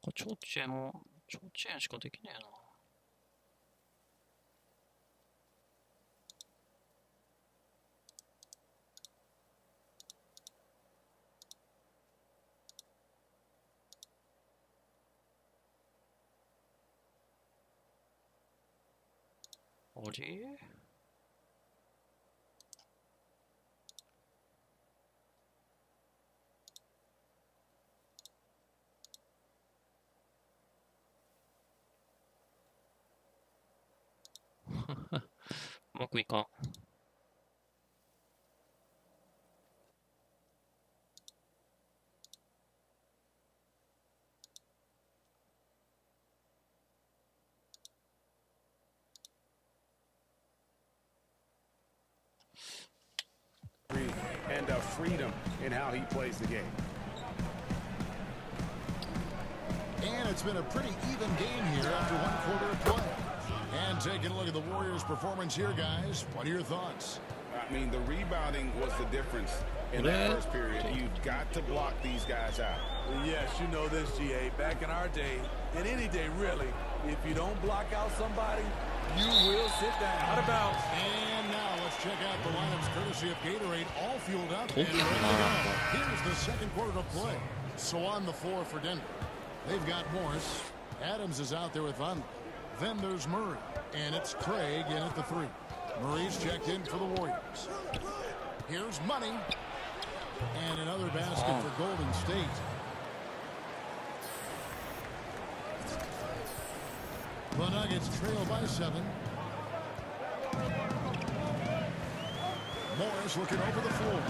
か超遅延も、超遅延しかできねえな。あれうまくいかん。And freedom in how he plays the game. And it's been a pretty even game here after one quarter of play. And taking a look at the Warriors' performance here, guys. What are your thoughts? I mean, the rebounding was the difference in that first period. You've got to block these guys out. Yes, you know this, GA. Back in our day, and any day really, if you don't block out somebody, you will sit down. Out of bounds. And now let's check out the lineups courtesy of Gatorade, all fueled up and ready to go. Here's the second quarter of play. So on the floor for Denver, they've got Morris. Adams is out there with Van. Then there's Murray, and it's Craig in at the 3. Murray's checked in for the Warriors. Here's Money. And another basket for Golden State. The Nuggets trail by 7. Morris looking over the floor.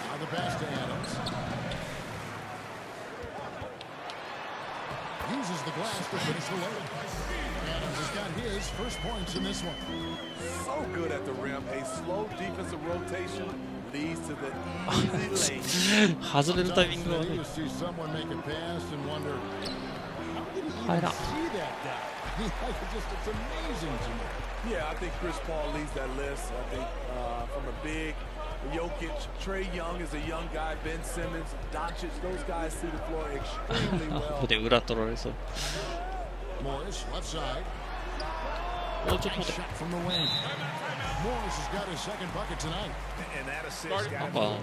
Now the pass to Adams. Uses the glass to finish the layup. Adams has got his first points in this one. So good at the rim. A slow defensive rotation leads to the easy lane. 外れるタイミングが悪い。 You see someone make a pass and wonder, how did he even 入らん。 see that guy? It's amazing to me. Yeah, I think Chris Paul leads that list. I think from a big Jokic, Trey Young is a young guy, Ben Simmons, Doncic, those guys see the floor extremely こ well. こで裏取られそう。 Morris, left side. お、ちょっと待って。 Shot from the wing. Morris has got his second bucket tonight. And that assist got a nod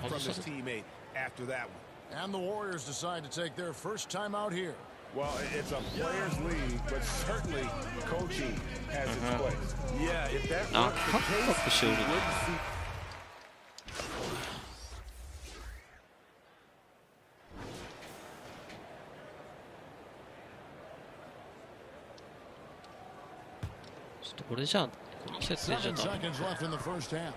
from his teammate after that one. And the Warriors decide to take their first time out here. Well, it's a players' league, but certainly coaching has its place. Yeah, if that あ、 was カ the ットアップ case, しよる。 you wouldn't see.ちょっとこれじゃあ、この季節でじゃ 7 ダメ。 seconds left in the first half.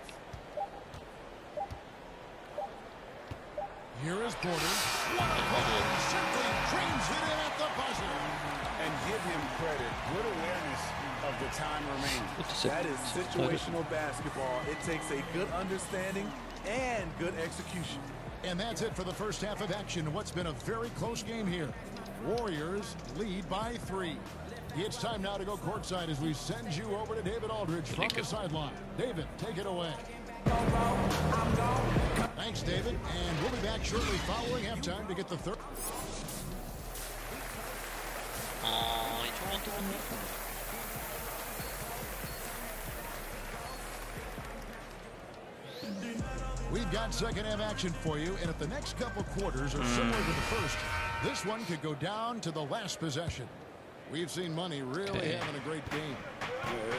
Here is Porter. Simply dreams it in at the buzzer. And give him credit. Good awareness of the time remaining. That is situational basketball. It takes a good understanding and good execution. And that's it for the first half of action. What's been a very close game here. Warriors lead by 3. It's time now to go courtside as we send you over to David Aldridge from the sideline. David, take it away. Thanks, David. And we'll be back shortly following halftime to get the third. あー、一番ところ。 We've got second half action for you, and if the next couple quarters are similar to the first, this one could go down to the last possession. We've seen Money really having a great game.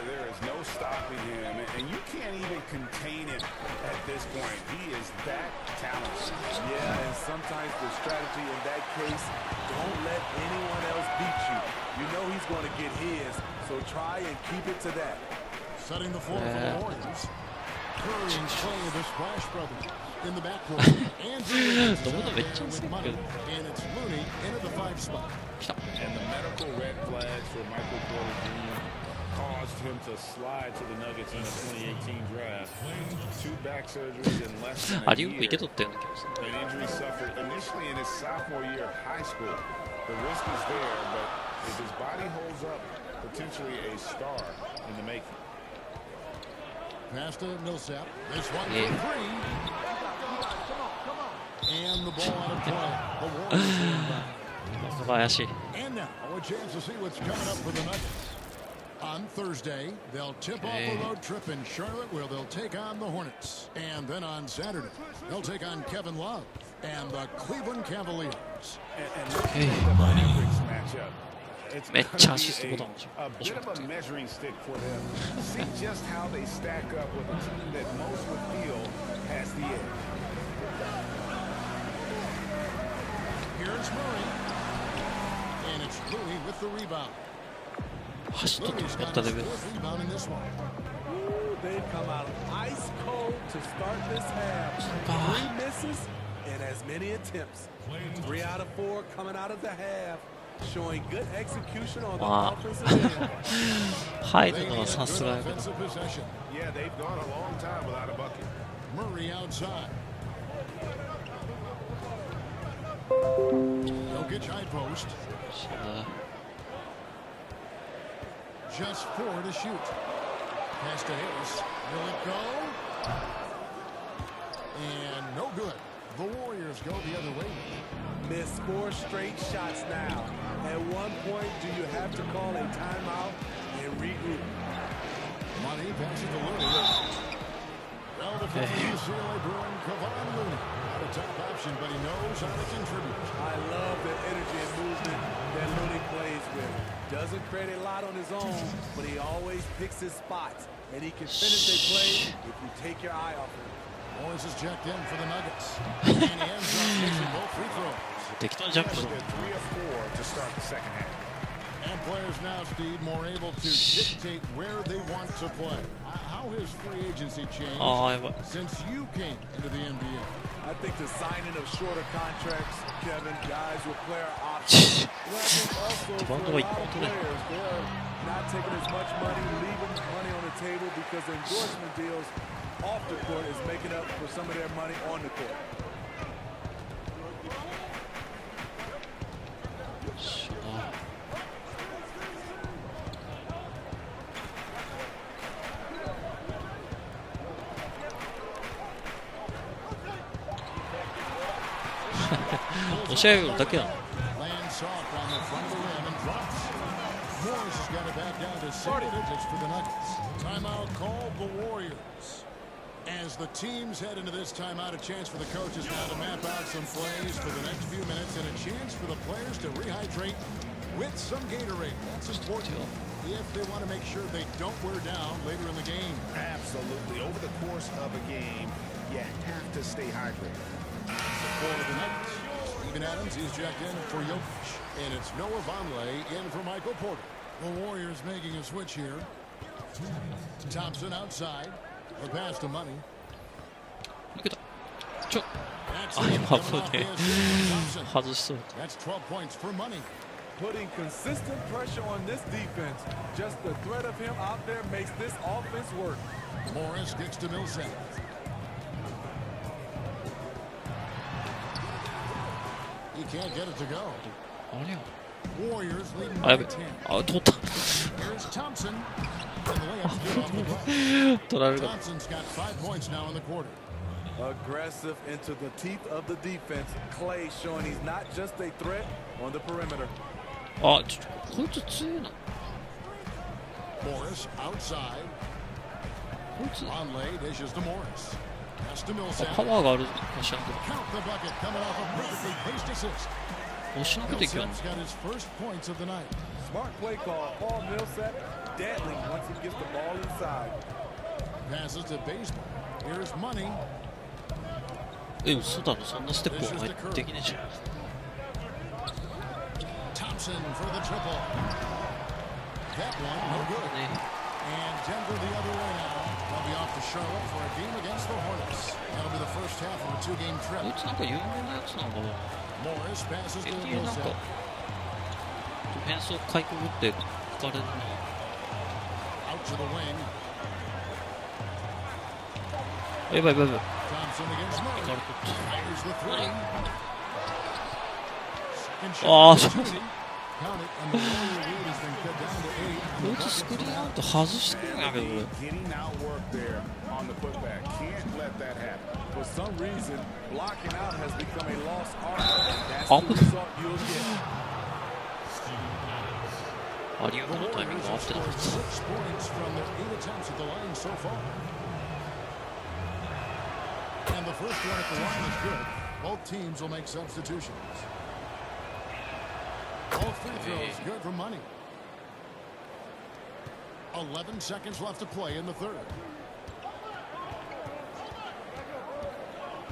There is no stopping him, and you can't even contain him at this point. He is that talented. Yeah, and sometimes the strategy in that case, don't let anyone else beat you. You know he's going to get his, so try and keep it to that. Setting the floor for the Warriors. Curry and Clay, the Splash Brothers, in the backcourt. Andrew with Money, and it's Looney into the 5 spot. And the medical red flags for Michael Porter Jr. caused him to slide to the Nuggets in the 2018 draft. 2 back surgeries in less than a year. An injury suffered initially in his sophomore year of high school. The risk is there, but if his body holds up, potentially a star in the making. Pass to Millsap. This one for 3. And the ball out of play. The Warriors inbound. 怪しい。 And now a chance to see what's coming up for the Nuggets. On Thursday, they'll tip off a road trip in Charlotte where they'll take on the Hornets. And then on Saturday, they'll take on Kevin Love and the Cleveland Cavaliers. And look at the Mavericks matchup. It's めっ gonna ちゃアシスト be ボタン押し a bit of a measuring stick for them. See just how they stack up with a team that most would feel has the edge. Here's Murray. And it's Louis with the rebound. 走っとって Louis's 思っ got た his レベル。 fourth rebound in this one. Ooh, they come out ice cold to start this half. 3 misses and as many attempts. 3 out of 4 coming out of the half. Showing good execution on the Wow. offensive end. 入 They るの need は a さ good すがやけど。 offensive possession. Yeah, they've gone a long time without a bucket. Murray outside. Jokic high post. しゃ Just 4 to shoot. Pass to Harris. Will it go? And no good. The Warriors go the other way. Missed 4 straight shots now. At one point, do you have to call a timeout and regroup? Money passes to Looney. Well, the UCLA Bruin, Kevon Looney. Not a top option, but he knows how to contribute. I love the energy and movement that Looney plays with. Doesn't create a lot on his own, but he always picks his spots, and he can finish a play if you take your eye off him. Morris is checked in for the Nuggets. And he ends up missing both free throws. 適当にジャンプする。 They're 3 of 4 to start the second half. And players now, Steve, more able to dictate where they want to play. How has free agency changed ああ、やばい。 since you came into the NBA? I think the signing of shorter contracts, Kevin, guys with player options. Well, I think also for a lot of players, they're not taking as much money, leaving money on the table because the endorsement deals off the court is making up for some of their money on the court. しゃ 押し上げるだけなの。 Lands soft on the front of the rim and drops. Morris has got it back down to single digits for the Nuggets. Timeout called the Warriors. As the teams head into this timeout, a chance for the coaches now to map out some plays for the next few minutes and a chance for the players to rehydrate with some Gatorade. That's important if they want to make sure they don't wear down later in the game. Absolutely. Over the course of a game, you have to stay hydrated. For the Nuggets, Steven Adams is checked in for Jokic, and it's Noah Vonleh in for Michael Porter. The Warriors making a switch here. Thompson outside. The pass to Money. 抜けた。ちょ。 That's あ、 it. 今 Coming 危 off ね the assist from え。 Thompson. 外しそう。 That's 12 points for Money. Putting consistent pressure on this defense. Just the threat of him out there makes this offense work. Morris gets to Millsap. He can't get it to go. あれや。 Warriors leading あ、や by べ。 10. あ、取った。 Here's Thompson. And the layup's good off the glass. 取られるか。 Thompson's got 5 points now in the quarter. Aggressive into the teeth of the defense. Clay showing he's not just a threat on the perimeter. あ、ちょっと、こいつ強いな。 Morris outside. こいつ、 Vonleh dishes to Morris. Pass to あ Millsap. パワーがあるかしらんけど。 Count the bucket coming off a perfectly placed assist. 押しなくていけるの。 Millsap's got his first points of the night. Smart play call. Paul Millsap deadly once he gets the ball inside. Passes to baseball. Here's Money. え、嘘だろ。そんなステップ入ってできねえじゃん。 Thompson for the triple. That one, no good. ね。 And Denver the other way now. They'll be off to Charlotte for a game against the Hornets. That'll be the first half of a 2-game こ trip. いつなんか有名なやつなのかな。 Morris passes to なんか、 Millsap. フェンスをかいくぐって吹かれるな。 Out to the wing. やばいやばいやばい。 Thompson against 行 Murray. かれとっ Fires the た。 three. 何 Second ああ、 shot そう opportunity. Count it, and the Warrior lead has been cut down to 8. こいつスクリーンアウト外してくるんやけど、これ。 Getting outwork there on the putback. Can't let that happen. For some reason, blocking out has become a lost art. That's Up. the result you'll get. アリウープのタイミングが合ってなかった。 6 points from their 8 attempts at the line so far. And the first one at the line is good. Both teams will make substitutions. All free throws good for money. 11 seconds left to play in the third.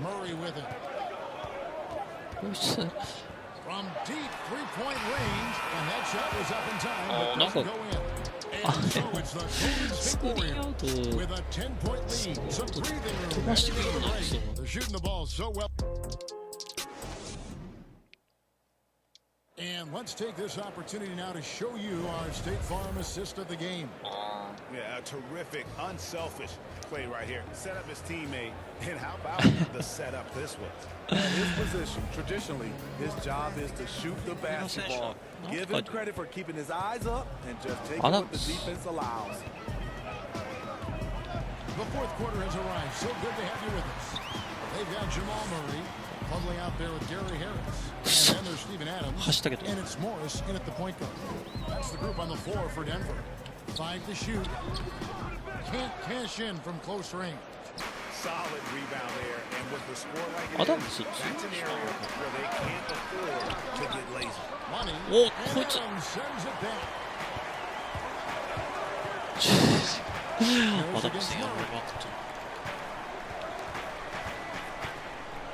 Murray with it. こいつ From deep three-point range, and that shot was up in time, Oh, but doesn't no. go in. And so it's the Golden State Warriors with a 10-point lead. Some breathing room. Ready to go to break. They're shooting the ball so well. And let's take this opportunity now to show you our State Farm assist of the game. Yeah, a terrific, unselfish play right here. Set up his teammate, and how about the setup this was? At his position, traditionally, his job is to shoot the basketball. Give him credit for keeping his eyes up and just taking what the defense allows. The fourth quarter has arrived. So good to have you with us. They've got Jamal Murray huddling out there with Gary Harris. And then there's Steven Adams. And it's Morris in at the point guard. That's the group on the floor for Denver. 5 to shoot. Can't cash in from close range. Solid rebound there, and with the score like it is, that's an area where they can't afford to get lazy. Money. Oh, and Adams sends it back.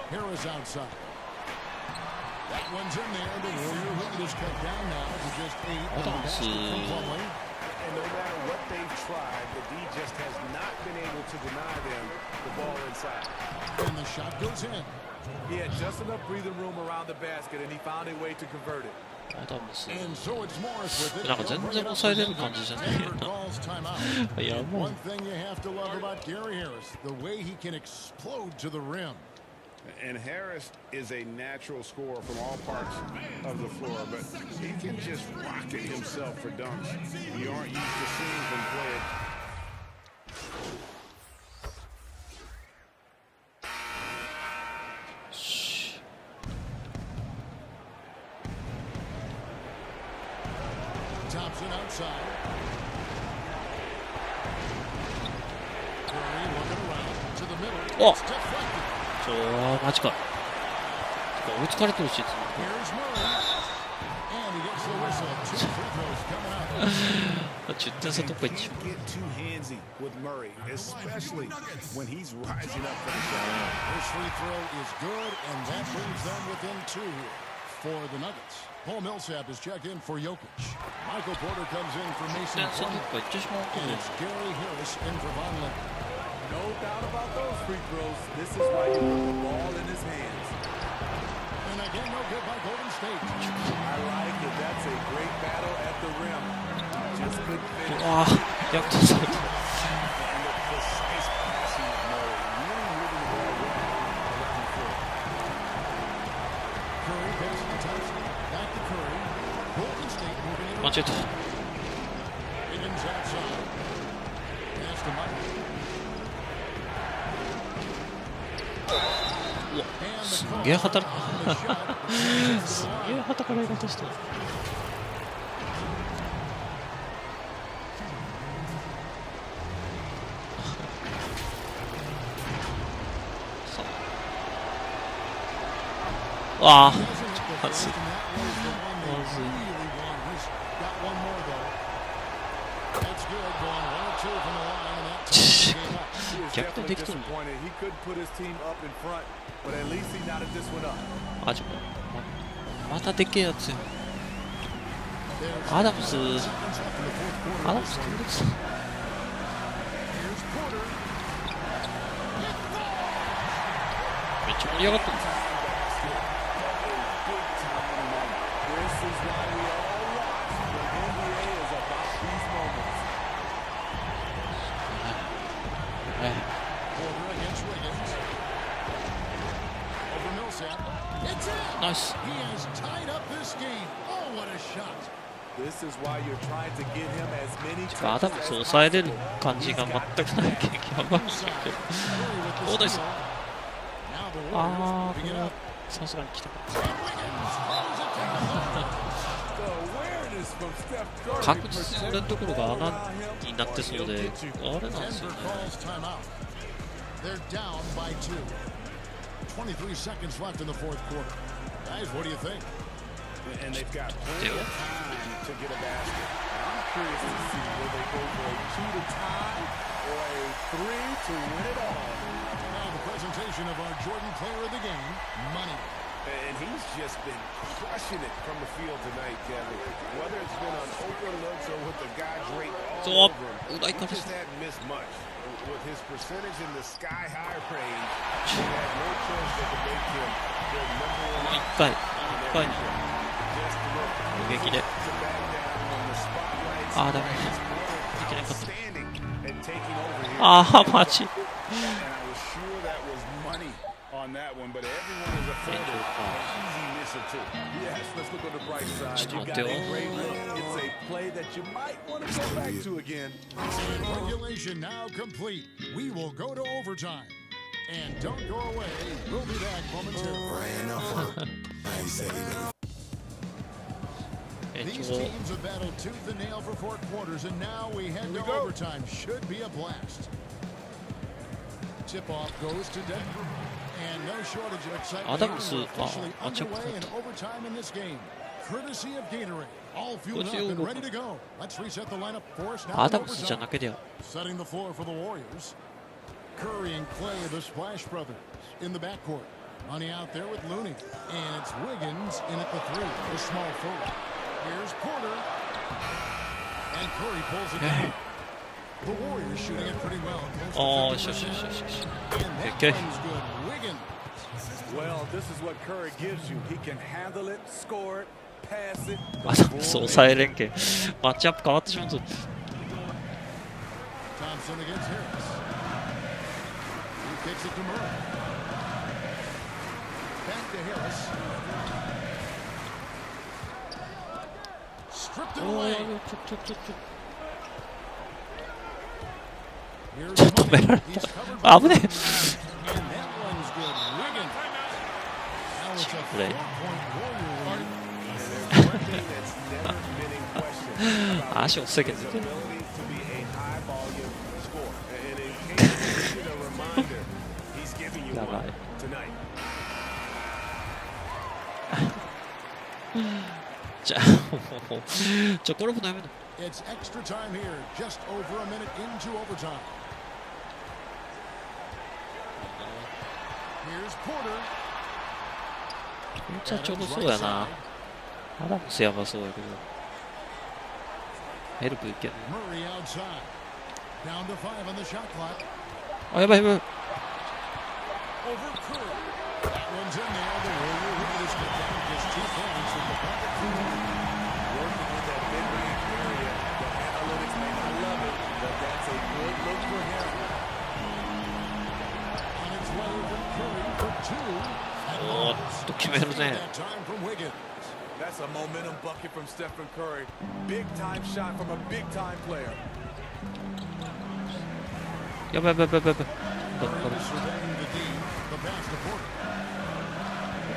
Harris outside. That one's in there. The Warrior lead is cut down now to just 8. And no matter what they've tried, the D just has not been able to deny them the ball inside. And the shot goes in. He had just enough breathing room around the basket, and he found a way to convert it. And so it's Morris with it. なんか全然抑えれる感じじゃないな。 いやもう One thing you have to love about Gary Harris, the way he can explode to the rim. And Harris is a natural scorer from all parts of the floor, but he can just rocket himself for dunks. You aren't used to seeing him play it. Thompson outside. Curry looking around to the middle. Oh. It's deflected. マジか。追いつかれてるし、いつも。 Here's Murray. And he gets the whistle. 2 free throws coming out. 10点差どこ行っちゃ Can't get too handsy with Murray, especially when he's rising up for the shot. His free throw is good, and that brings them within 2 here for the Nuggets. Paul Millsap is checked in for Jokic. Michael Porter comes in for Mason 点差ど Plumlee. こ行ってしまうと And it's Gary Harris in for Von Lehman. No doubt about those free throws. This is why you put the ball in his hands. And again, no good by Golden State. I like it. That's a great battle at the rim. Just couldn't finish. ああ、逆転された。 And the precise passing of Murray, really moving the ball around the floor. Curry passing to Thompson. Back to Curry. Golden State moving in. 間違えた。 Higgins outside. Pass to Mike. すんげえ働かすんげえ働かれ方してる。ああ、まずい。逆転できてるの？ He couldn't put his team up in front, but at least he knotted this one up. マジか。またでけえやつや。アダムス。アダムス飛んできた。めっちゃ盛り上がってる。 This is why we all watch. The NBA is about these moments. Porter against Wiggins. Over Millsap. It's in. Nice. He has tied up this game. Oh アダムスを抑えれる感じが全くない経験やばいですけど。どうです。ああ、これはさすがに来た。確実に俺のところが穴になってそうで、あれなんですよね。They're down by 2. 23 seconds left in the fourth quarter. Guys, what do you think? And they've got plenty of time to get a basket. I'm curious to see whether they go for a 2 to tie or a 3 to win it all. Now the presentation of our Jordan player of the game, Money. And he's just been crushing it from the field tonight, Kevin. Whether it's been on open looks or with the guy draped all over him, he just hadn't missed much. With his percentage in the sky-high range, he had no choice but to make him their number one. 1回攻撃でああダメいけなかったああマジOn that one, but everyone is offended. Easy miss or two. Yes, let's look on the bright side. You got a great look. It's a play that you might want to go back to again. Regulation now complete. We will go to overtime. And don't go away. We'll be back momentarily. These teams have battled tooth and nail for 4 quarters, and now we head to overtime. Should be a blast. Tip-off goes to Denver. And no shortage of excitement. Adams Officially underway in overtime in this game. Courtesy of Gatorade. All fueled up and ready to go. Let's reset the lineup for us now. Setting the floor for the Warriors. Curry and Clay, the Splash Brothers, in the backcourt. Money out there with Looney. And it's Wiggins in at the 3, the small forward. Here's Porter. And Curry pulls it down. The Warriors shooting it pretty well. Oh, okay. Well, this is what Curry gives you. He can handle it, score it, pass it. そう抑え連携マッチアップ変わってしまうぞ。Thompson against Harris. He kicks it to Murray. Back to Harris. Stripped it away. ちょっと止められた。危ねえ。プレイ。足を防げてる。やばい。じゃあもうこれもダメだ。It's extra time here, just over a minute into overtime. Here's Porter. ちょうどそうやな。アダムスやばそうやけど。ヘルプいける。Murray outside. Down to 5 on the shot clock. あ、やばいやばい。Over Curry. That one's in there. The Warrior Warriors get down just 2 points from the bucket. Working in that mid-range area. The analytics may not love it, but that's a good look for him. On its way from Curry for 2. おーっと決めるね。 That's a momentum bucket from Stephen Curry. Big time shot from a big time player. やばいやばいやばいやばい。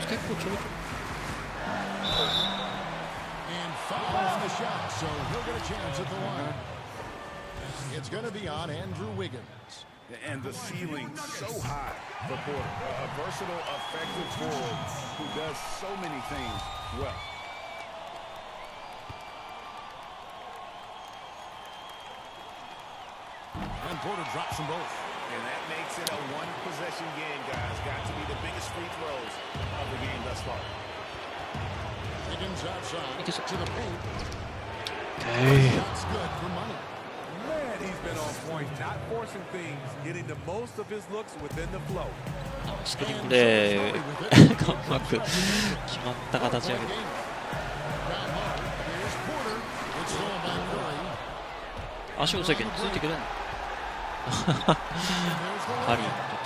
結構ちょろちょろ。 And foul on the shot, so he'll get a chance at the line. It's going to be on Andrew Wiggins. And the ceiling so high for Porter. A versatile, effective forward who does so many things well. And Porter drops them both. And that makes it a one-possession game, guys. Got to be the biggest free throws of the game thus far. Wiggins outside to the paint. Okay. That's good for Money. Man, he's been on point, not forcing things, getting the most of his looks within the flow. スクリーンプレーがうまく決まった形上げて。足を先についてくれんの。カリーの特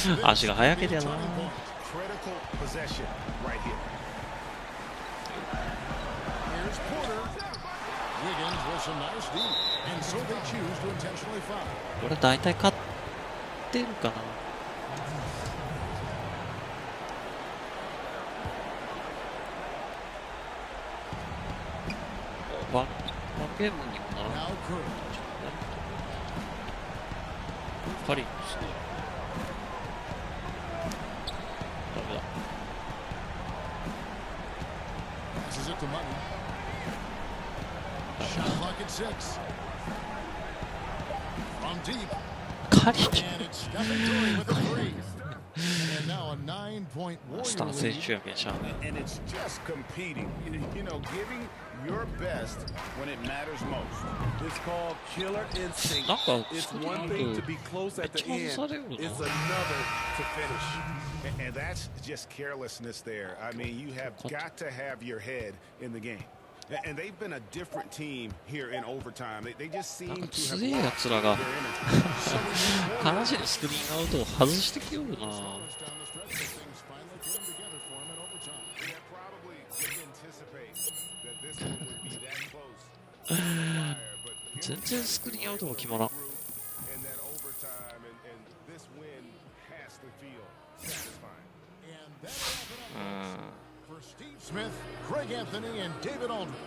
殊。 足が速けりゃな。critical possession right here. Here's Porter. Wiggins with some nice D. And so they choose to intentionally foul. これ大体勝ってるかな。ワンゲームにもならない。 Now Curry. カリーすごい。ダメだ。 Passes it to Money. Shot clock at 6. From deep. カリー And it's Stephen Curry with a three. And now a 9-point スター Warrior 選 lead. 手やけんしゃあない。 And it's just competing. You know, giving your best when it matters most. It's called killer instinct. なんか It's スクリ one ー thing ン to be close めっ at the ちゃ外 end. されるな。 It's another to finish. And that's just carelessness there. I mean, you have got to have your head in the game. And they've been a different team here in overtime. They just なん seem か to 強 have いやつら lost が their energy. 話でスクリーンアウトを外してきよるな。 Down the stretch, things finally came together for him in overtime. They probably didn't anticipate that this one would be that close. But 全然スクリーンアウトが決まらん。 and that overtime and this win has to feel satisfying. And that'll wrap it up. For Steve Smith, Craig Anthony, and David Aldridge,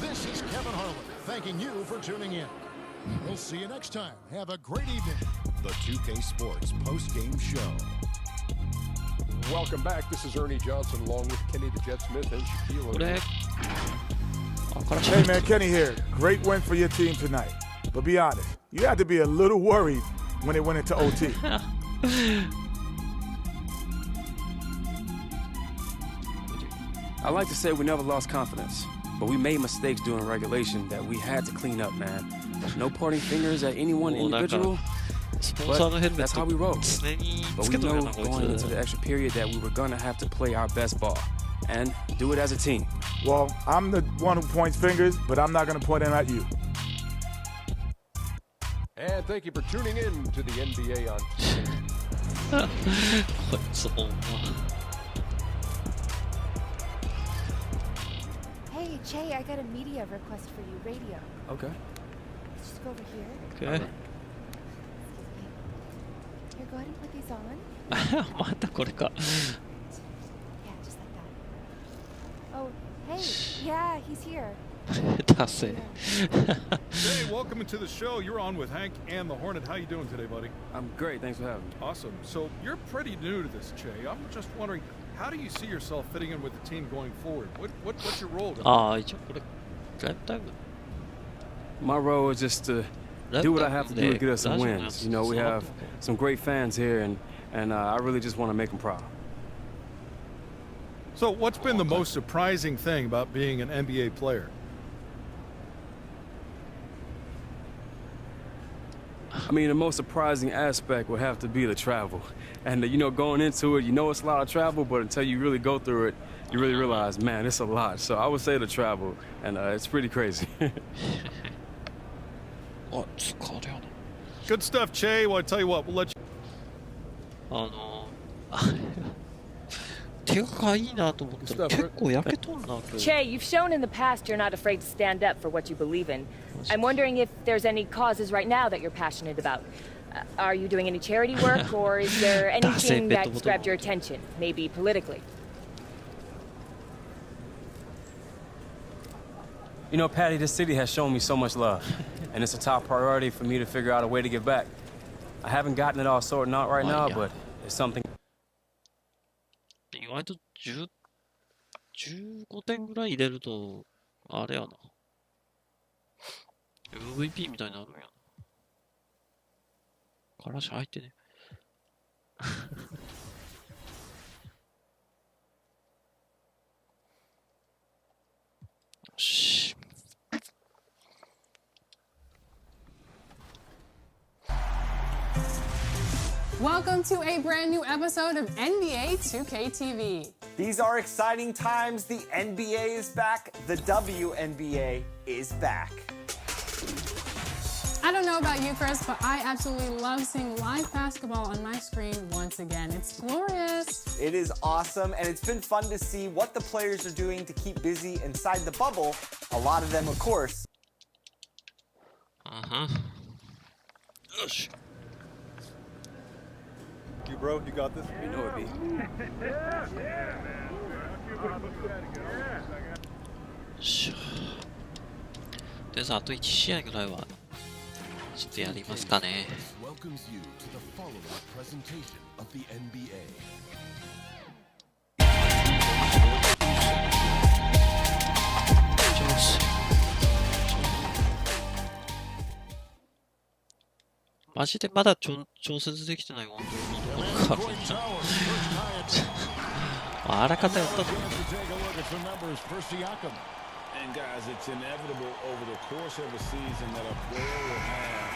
this is Kevin Harlan thanking you for tuning in. We'll see you next time. Have a great evening. The 2K Sports post-game show. Welcome back. This is Ernie Johnson along with Kenny the Jet Smith and Shaquille これ O'Neal. あからし Hey man, Kenny here. Great win for your team tonight. But be honest, you had to be a little worried when it went into OT. I like to say we never lost confidence, but we made mistakes during regulation that we had to clean up, man. No pointing fingers at any one もうなんか individual, スポンサーのヘルメ that's ッ how we roll. ト常に but つ we けとる know よなこい going into つ the extra period that we were gonna have to play our best ball and do it as a team. Well, I'm the one who points fingers, but I'm not going to point them at you. And thank you for tuning in to the NBA on こいつほんま Hey, Che, I got a media request for you, radio. Okay. Let's just go over here. OK Here, go ahead and put these on. またこれか Yeah, just like that. Oh, hey, yeah, he's here. 達成 Hey, welcome to the show. You're on with Hank and the Hornet. How you doing today, buddy? I'm great. Thanks for having me. Awesome. So you're pretty new to this, Che. I'm just wondering, how do you see yourself fitting in with the team going forward? What's your role? ああ一応これライブタイム My role is just to do what I have to do to get us some wins. You know, we have some great fans here, and I really just want to make them proud. So what's been the most surprising thing about being an NBA player? I mean, the most surprising aspect would have to be the travel. And, you know, going into it, you know it's a lot of travel, but until you really go through it, you really realize, man, it's a lot. So I would say the travel, and it's pretty crazy. あ疲れやな Good stuff, Che. Well, I tell you what, we'll let you. 手がいいなと思ったら結構焼けとんな今日 Che, you've shown in the past you're not afraid to stand up for what you believe in. I'm wondering if there's any causes right now that you're passionate about. Are you doing any charity work, or is there anything that's grabbed your attention, maybe politically? You know, Patty, this city has shown me so much love, and it's a top priority for me to figure out a way to give back. I haven't gotten it all sorted out right now, but it's something. 意外と15点ぐらい入れるとあれやな MVP みたいになるんやなからし入ってねよし Welcome to a brand new episode of NBA2K20. These are exciting times. The NBA is back. The WNBA is back. I don't know about you, Chris, but I absolutely love seeing live basketball on my screen once again. It's glorious. It is awesome, and it's been fun to see what the players are doing to keep busy inside the bubble. A lot of them, of course. You bro, you got this? You know it be. でさ、あと1試合ぐらいはちょっとやりますかね。Welcomes you to the follow-up presentation of the NBA. マジでまだ調節できてないわ。あらかたやったぞ。And guys, it's inevitable over the course of a season that a player will have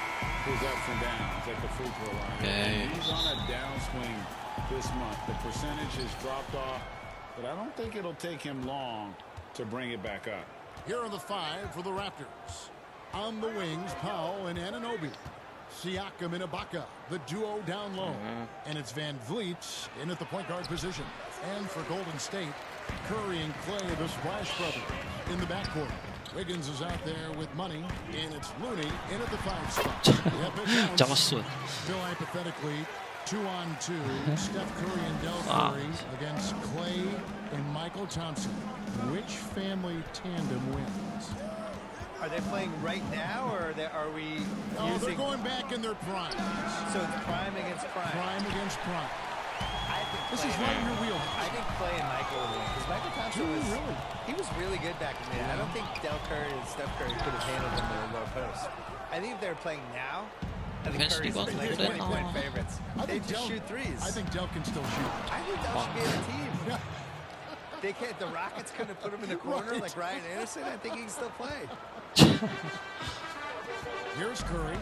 his ups and downs at the free throw line. And he's on a downswing this month. The percentage has dropped off, but I don't think it'll take him long to bring it back up. Here are the five for the Raptors. On the wings, Powell and Anunoby. Siakam and Ibaka, the duo down low. And it's Van Vliet in at the point guard position. And for Golden State, Curry and Clay, the Splash Brothers, in the backcourt. Wiggins is out there with money, and it's Looney in at the 5 spot. Still hypothetically, 2-on-2, Steph Curry and Del Curry against Clay and Michael Thompson. Which family tandem wins? Are they playing right now, or are we? No, they're going back in their prime. So it's prime against prime. Prime against prime. I think this is right in your wheel. I think Clay and Michael will win, because Michael Thompson he was really good back in the day. I don't think Del Curry and Steph Curry could have handled them in the low post. I think if they're playing now, I think Curry's like 20-point favorites. They just shoot threes. I think Del can still shoot. I think Del should be in the team. They can't. The Rockets couldn't put him in the corner like Ryan Anderson. I think he can still play. Here's Curry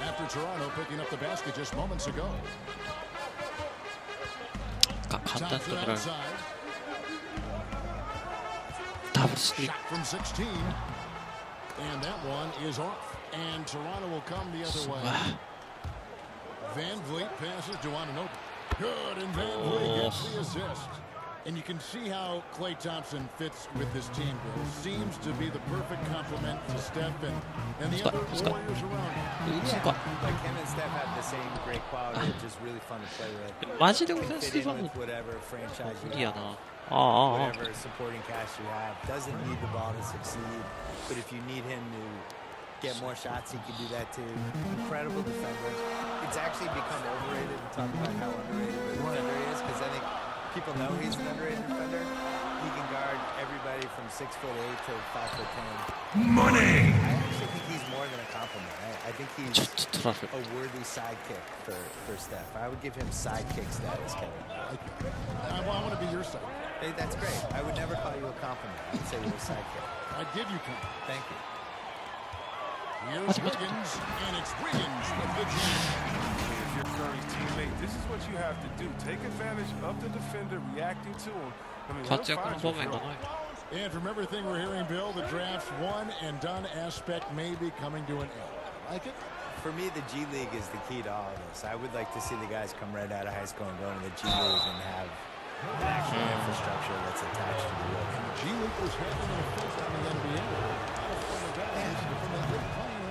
after Toronto picking up the basket just moments ago. Thompson outside. Shot from 16. And that one is off. And Toronto will come the other way. Van Vliet passes to Anunoby. Good, and Van Vliet gets the assist. And you can see how Klay Thompson fits with this team, Bill. Seems to be the perfect complement to Steph and the other warriors around him. Yeah, like him and Steph have the same great quality, which is really fun to play with. マジでオフェン Can ス fit リバ in ウン with whatever franchise ド you 無理や have. な。Whatever supporting cast you have. Doesn't need the ball to succeed. But if you need him to get more shots, he can do that too. Incredible defender. It's actually become overrated to talk about how underrated the defender is, because I think people know he's an underrated defender. He can guard everybody from 6'8" to 5'10". Money! I actually think he's more than a compliment. I think he's a worthy sidekick for Steph. I would give him sidekick status, Kevin. I want to be your sidekick. Hey, that's great. I would never call you a compliment. I would say you're a sidekick. I'd give you compliment. Thank you. Here's Wiggins, and it's Wiggins with the jam. If you're Curry's teammate, this is what you have to do. Take advantage of the defender reacting to him. I mean, he'll find you trouble. And from everything we're hearing, Bill, the draft's one and done aspect may be coming to an end. Like it? For me, the G League is the key to all of this. I would like to see the guys come right out of high school and go into the G League and have an actual infrastructure that's attached to the league. And the G League was having an effect on the NBA.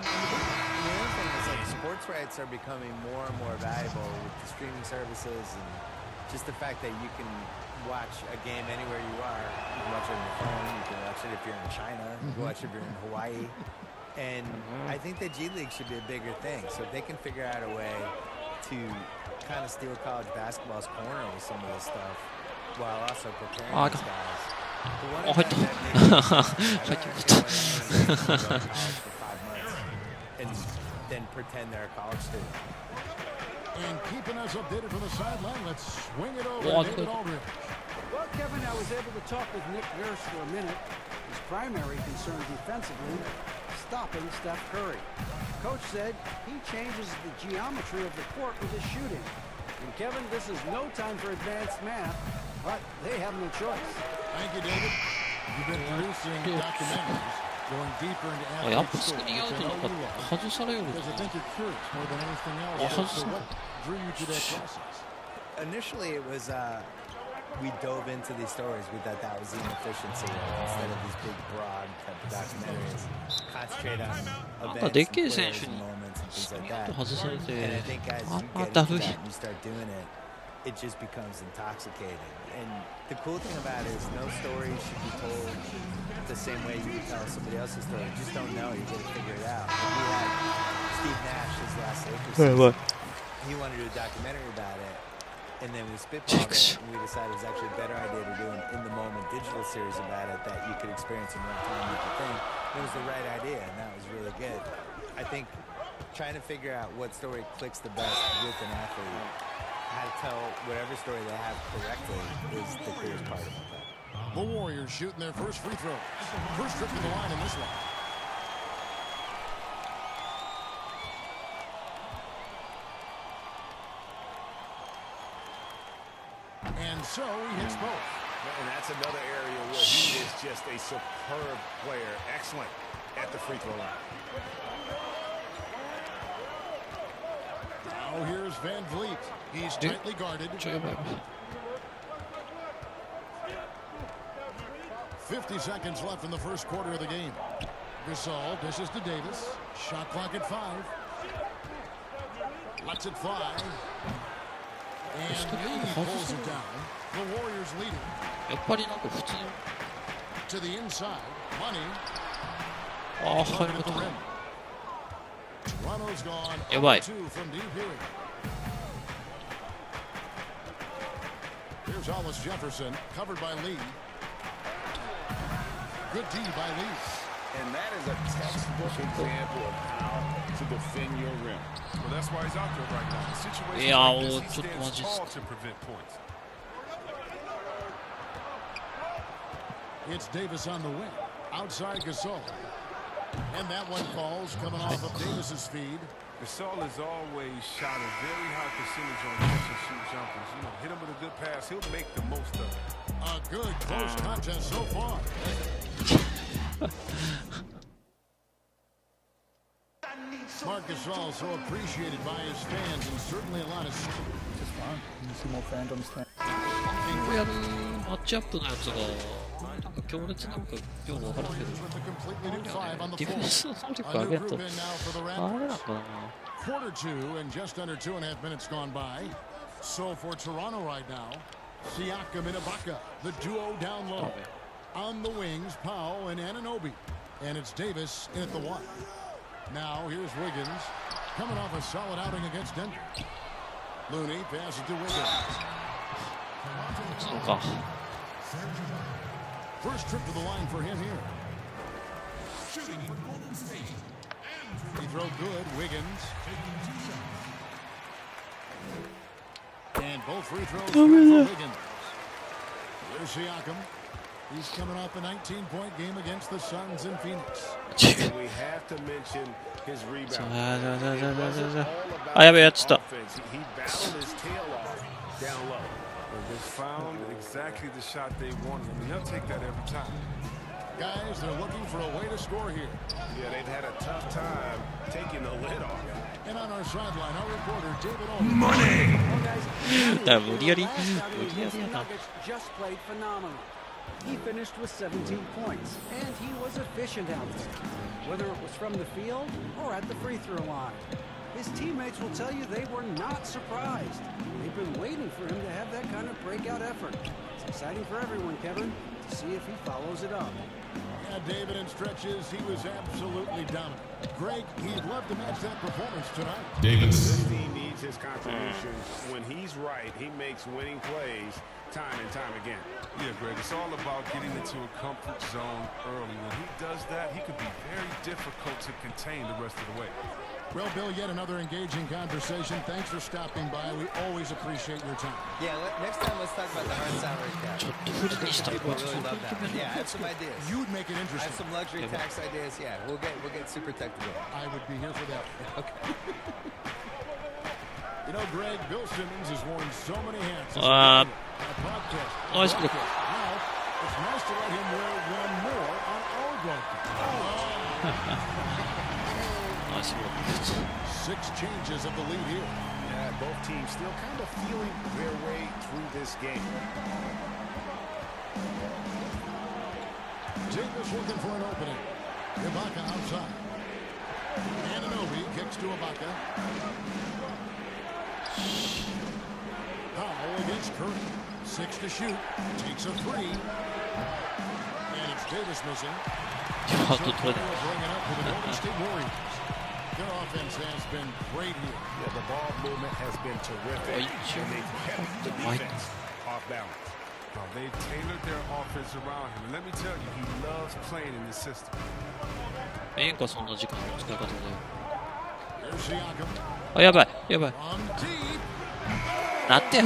The other thing is, like, sports rights are becoming more and more valuable with the streaming services, and just the fact that you can watch a game anywhere you are. You can watch it on your phone, you can watch it if you're in China, you can watch it if you're in Hawaii. And I think the G League should be a bigger thing. So if they can figure out a way to kind of steal college basketball's corner with some of this stuff, while also preparing these guys. The one thing that makes for 5 months and then pretend they're a college student. And keeping us updated from the sideline, let's swing it over to David Aldridge. Well, Kevin, I was able to talk with Nick Nurse for a minute. His primary concern defensively, stopping Steph Curry. Coach said he changes the geometry of the court with his shooting. And Kevin, this is no time for advanced math, but they have no choice. Thank you, David. You've been producing documentaries. あ、やっぱスクリーンアウトなんか外されよるかな。あ、外すのか。 Initially, it was we dove into these stories. We thought that was the inefficiency instead of these big, broad type of documentaries. Concentrate on events and players and moments and things like that. And I think guys, you get into that and you start doing it, it just becomes intoxicating. And the cool thing about it is no story should be told the same way you would tell somebody else's story. You just don't know. You got to figure it out. Like we had Steve Nash, his last Lakers season. He wanted to do a documentary about it. And then we spitballed it, and we decided it was actually a better idea to do an in-the-moment digital series about it that you could experience in real time with the thing. It was the right idea, and that was really good. I think trying to figure out what story clicks the best with an athlete, how to tell whatever story they have correctly is the coolest part about that. The Warriors shooting their first free throw. First trip to the line in this one. And so he hits both. And that's another area where he is just a superb player. Excellent at the free throw line. Now here's Van Vliet. He's tightly guarded. 50 seconds left in the first quarter of the game. Gasol dishes to Davis. Shot clock at 5. Lets it fly. And he pulls it down. The Warriors leading. To the inside. Money. Toronto's gone 2 from deep here. Here's Hollis Jefferson, covered by Lee. Good D by Lee. And that is a textbook example of how to defend your rim. Well, that's why he's out there right now. The situation like this, he stands tall to prevent points. It's Davis on the wing. Outside Gasol. And that one falls coming off of Davis's feed. Gasol has always shot a very high percentage on catch and shoot jumpers. You know, hit him with a good pass, he'll make the most of it. A good close contest so far. Marc Gasol so appreciated by his fans and certainly a lot of. Just fun. You see more fandoms. こうやるマッチアップのやつがなんか強烈なんかよくわからんけど、ディフェンスの能力上げるとあれなんかな。Quarter 2 and just under 2.5 minutes gone by. So for Toronto right now, Siakam and Ibaka, the duo down low. On the wings, Powell and Anunoby. And it's Davis in at the 1. Now here's Wiggins, coming off a solid outing against Denver. Looney passes to Wiggins. First trip to the line for him here. Free throw good, Wiggins. And both free throws good for Wiggins. Here's Siakam. He's coming off a 19-point game against the Suns in Phoenix. We have to mention his rebound. I battled his tail off down low. They found exactly the shot they wanted. I mean, they'll take that every time. Guys, they're looking for a way to score here. Yeah, they've had a tough time taking the lid off. And on our sideline, our reporter, David Olman. Money! Money! Nuggets just played phenomenal. He finished with 17 points, and he was efficient out there, whether it was from the field or at the free throw line. His teammates will tell you they were not surprised. They've been waiting for him to have that kind of breakout effort. It's exciting for everyone, Kevin, to see if he follows it up. Yeah, David, in stretches, he was absolutely dominant. Greg, he'd love to match that performance tonight. This team needs his contribution. When he's right, he makes winning plays time and time again. Yeah, Greg, it's all about getting into a comfort zone early. When he does that, he can be very difficult to contain the rest of the way. Well, Bill, yet another engaging conversation. Thanks for stopping by. We always appreciate your time. Yeah, next time let's talk about the hard salary cap. People really love that one. Yeah, I have some ideas. You'd make it interesting. I have some luxury tax ideas. Yeah, we'll get super technical. I would be here for that. Okay. You know, Greg, Bill Simmons has worn so many hats. Nice. Now, it's nice to let him wear one more on our broadcast. Nice work. 6 changes of the lead here. Yeah, both teams still kind of feeling their way through this game. Davis looking for an opening. Ibaka outside. Anunoby kicks to Ibaka. Foul against Curry. 6 to shoot. Takes a 3. And it's Davis missing. So bring it up for the Golden State Warriors. Their offense has been great here. Yeah, the ball movement has been terrific. And they've kept the defense off balance. Well, they've tailored their offense around him. And let me tell you, he loves playing in this system. ええんか、そんな時間の使い方で。 Here's Siakam. あ、やばい、やばい。 From deep. なってや。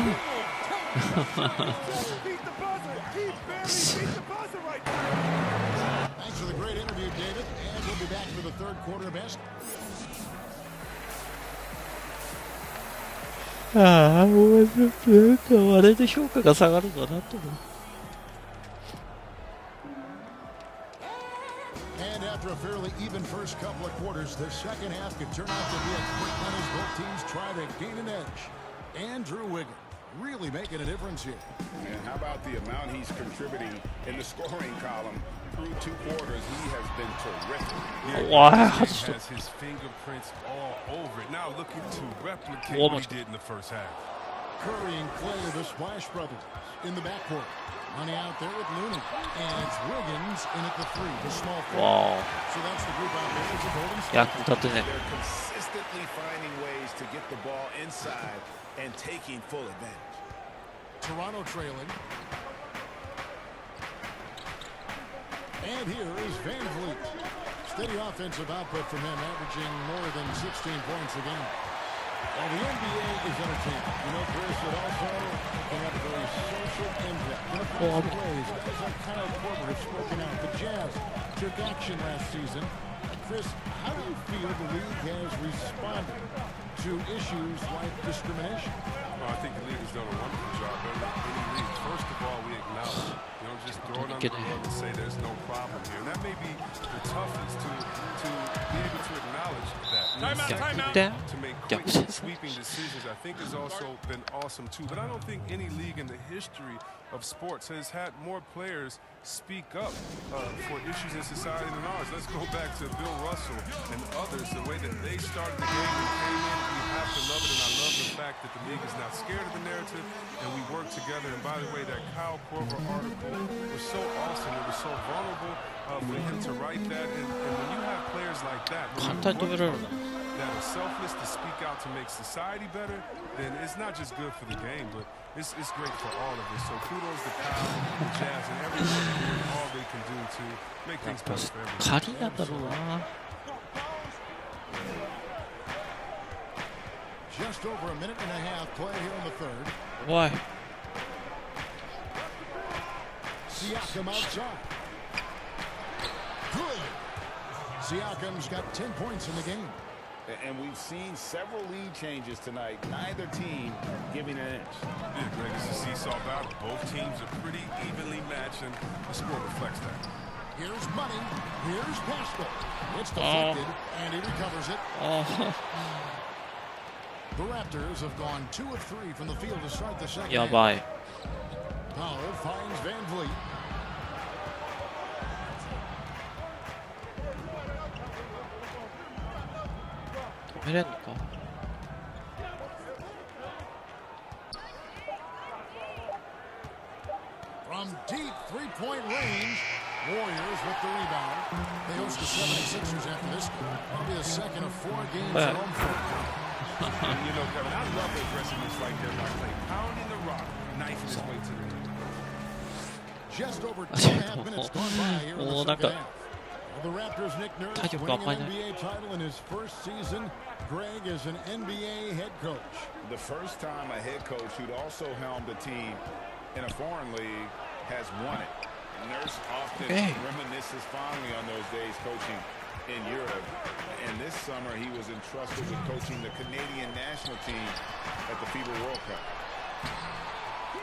Thanks for the great interview, David. And we'll be back for the third quarter best. ああ、もうなんかあれで評価が下がるかなと思う。And after a fairly even first couple of quarters, the second half could turn out to be a quick one as both teams try to gain an edge. Andrew Wiggins really making a difference here. And how about the amount he's contributing in the scoring column through 2 quarters? He has been terrific. Wow. He has his fingerprints all over it. Now looking to replicate what he did in the first half. Curry and Clay, the Splash Brothers, in the backcourt. Money out there with Looney. And it's Wiggins in at the 3, the small forward. Wow. So that's the group out there. It's a Golden State. 役立ってね。 They're consistently finding ways to get the ball inside and taking full advantage. Toronto trailing. And here is Van Vliet. Steady offensive output from him, averaging more than 16 points a game. Well, the NBA is entertaining. You know, Chris, it also can have a very social impact. In a bunch of ways, guys like Kyle Korver have spoken out. The Jazz took action last season. Chris, how do you feel the league has responded to issues like discrimination? Well, I think the league has done a wonderful job. Any league, first of all, we acknowledge it. You don't just throw it under the rug and say there's no problem here. And that may be the toughest to be able to acknowledge that. To make quick sweeping decisions, I think has also been awesome too. But I don't think any league in the history of sports has had more players speak up for issues in society than ours. Let's go back to Bill Russell and others, the way that they started the game and came in. We have to love it, and I love the fact that the league is not scared of the narrative, and we work together. And by the way, that Kyle Korver article was so awesome. It was so vulnerable for him to write that. And when you have players like that, that are selfless to speak out to make society better, then it's not just good for the game, but it's great for all of us. So kudos to Kyle, the Jazz, and everyone doing all they can do to make things better for everyone. Just over a minute and a half play here in the third. Why? Siakam outside. Good. Siakam's got 10 points in the game. And we've seen several lead changes tonight. Neither team giving an inch. Yeah, Greg, it's a seesaw battle. Both teams are pretty evenly matched, and the score reflects that. Here's Money. Here's Pascal. It's deflected, and he recovers it. The Raptors have gone 2 of 3 from the field to start the second half. Bye. Powell finds Van Vliet. From deep 3-point range, Warriors with the rebound. They host the 76ers after this. That'll be the second of 4 games at home for them. You know, Kevin, I love addressing this like they're like pounding the rock, knifing his way to the rim. Just over 2.5 minutes gone by here in the second half. The Raptors' Nick Nurse winning an NBA title in his first season. Greg is an NBA head coach. The first time a head coach who'd also helmed a team in a foreign league has won it. Nurse often reminisces fondly on those days coaching in Europe. And this summer he was entrusted with coaching the Canadian national team at the FIBA World Cup.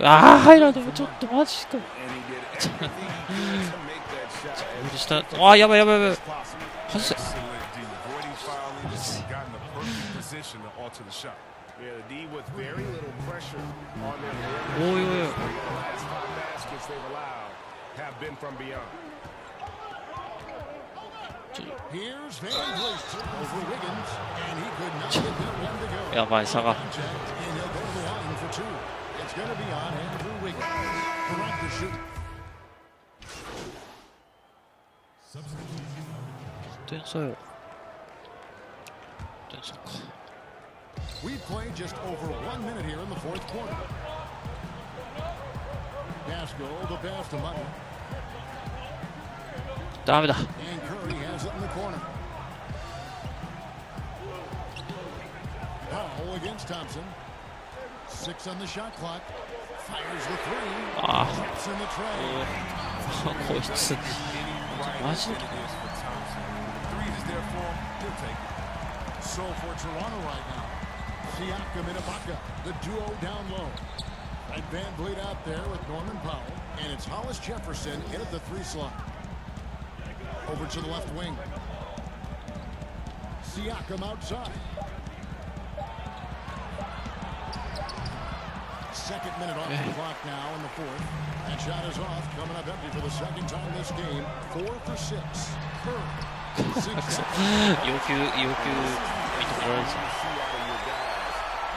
ああ、入らない。ちょっとマジか。And he did everything he could to make that shot. した。ああ、やばいやばいやばい。Avoiding fouling and gotten the perfect position to alter the shot. Yeah, the D with very little pressure on their Oh, yeah, The last 5 baskets they've allowed have been from beyond. Here's Van Vliet over Wiggins, and he could not get that one to go. やばい、差が。 And he'll go to the line for 2. It's going to be on Andrew Wiggins. Correct to shoot. 点差よ。点差か。 We've played just over 1 minute here in the 4th quarter. Gaskell, the pass to Mutton. ダメだ。 And Curry has it in the corner. Powell against Thompson. 6 on the shot clock. Fires the 3. Taps in the tray. こいつ。マジで。 So for Toronto right now, Siakam and Ibaka, the duo down low. And Van Vliet out there with Norman Powell, and it's Hollis Jefferson in at the 3 slot. Over to the left wing. Siakam outside. 2nd minute off the clock now in the 4th. That shot is off, coming up empty for the 2nd time this game. 4 for 6. Curry. 要求認められず。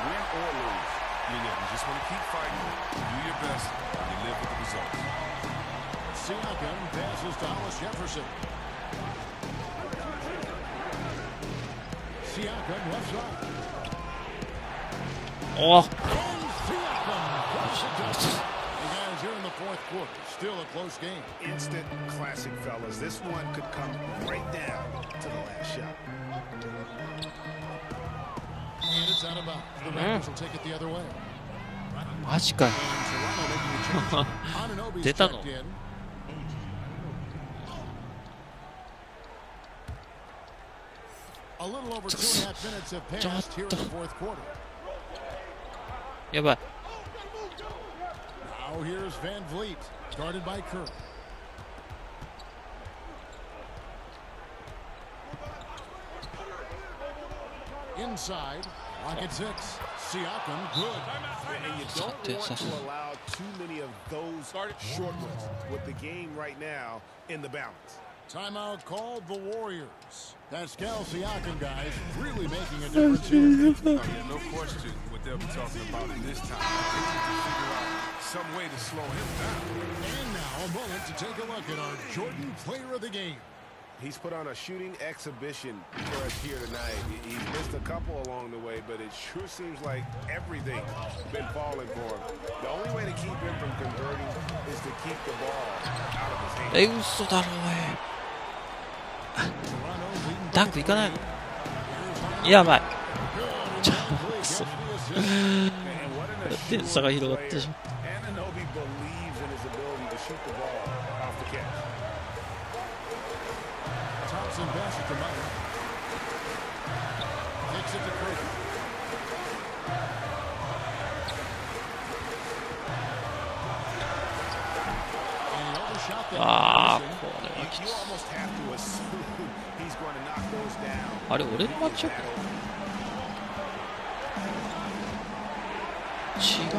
Win or lose, you just want to keep fighting, do your best, and you live with the results. Siakam passes to Hollis Jefferson. Siakam left side. Oh. The guys here in the 4th quarter, still a close game. Instant classic, fellas. This one could come right down to the last shot. And it's out of bounds. The Raptors will take it the other way. マジかよ。出たの。 A little over 2.5 minutes have passed here in the 4th quarter. やばい。 Now here's Van Vliet, guarded by Curry. Inside, pocket 6. Siakam, good. And you don't want to allow too many of those short ones with the game right now in the balance. Timeout called the Warriors. Pascal Siakam, guys, really making a difference here. Yeah, no question what they'll be talking about in this time. They need to figure out some way to slow him down. And now a moment to take a look at our Jordan Player of the Game. He's put on a shooting exhibition for us here tonight. He's missed a couple along the way, but it sure seems like everything's been falling for him. The only way to keep him from converting is to keep the ball out of his hands. 嘘だろおい。ダンクいかないの？やばい。ちょっと。点差が広がってしまう。 Anunoby believes in his ability to shoot the ball off the catch. Thompson passes to Mutton. Takes it to Curry. And he overshot that. ああ、これはきつい。 You almost have to assume he's going to knock those down. あれ、俺のマッチアップ？違う。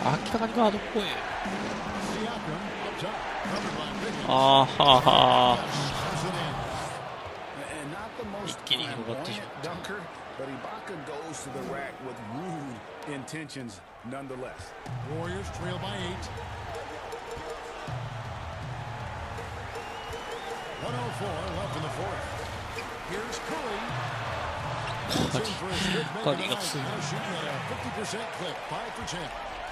明らかにガードっぽい。ああ、はあはあ。一気に広がってしまった。 But Ibaka goes to the rack with rude intentions nonetheless. Warriors trail by 8. 104 left in the 4th. Here's Curry. That's in for his 5th minute tonight. Now shooting at a 50% clip, 5 for 10.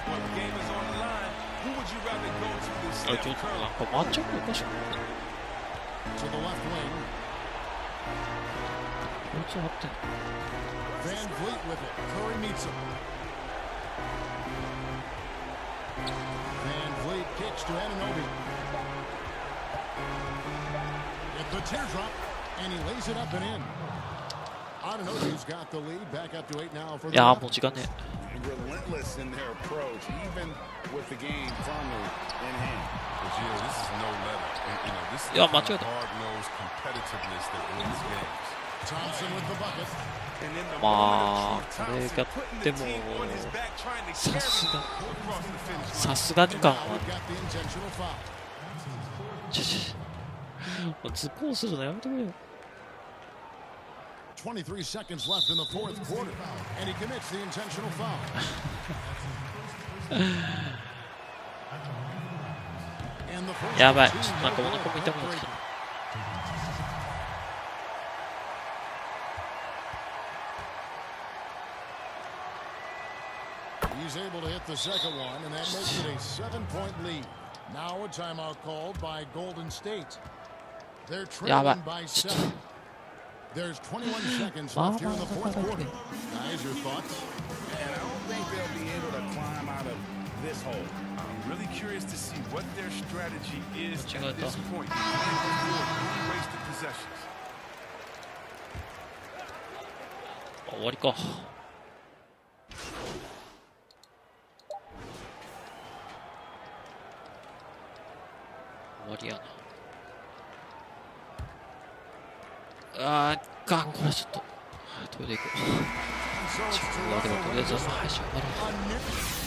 When the game is on the line, who would you rather go to this Steph Curry? なんかマッチアップおかしい。 To the left wing. こいつ張ってんの。 Van Vliet with it. Curry meets him. Van Vliet kicks to Anunoby. Get the teardrop, and he lays it up and in. Anunoby's got the lead. Back up to 8 now for the. いやーもう時間ね。 Relentless in their approach, even with the game firmly in hand. But Gio, this is no letter. You know, this is Yeah, the kind macho. of hard-nosed competitiveness that wins games. Thompson with the bucket. まあこれがでもさすがに感は図工するのやめてくれよ。23 seconds left in the fourth quarter, and he commits the intentional foul. やばい、ちょっとなんかお腹も痛くなってきた。He's able to hit the second one, and that makes it a 7-point lead. Now a timeout called by Golden State. They're trailing by 7. There's 21 seconds left here in the fourth quarter. Guys, your thoughts? And I don't think they'll be able to climb out of this hole. I'm really curious to see what their strategy is at this point. They can't afford any wasted possessions. 終わりか。終わりやな。あーかん、これはちょっとトイレ行こう。でもとりあえず配信終わろう。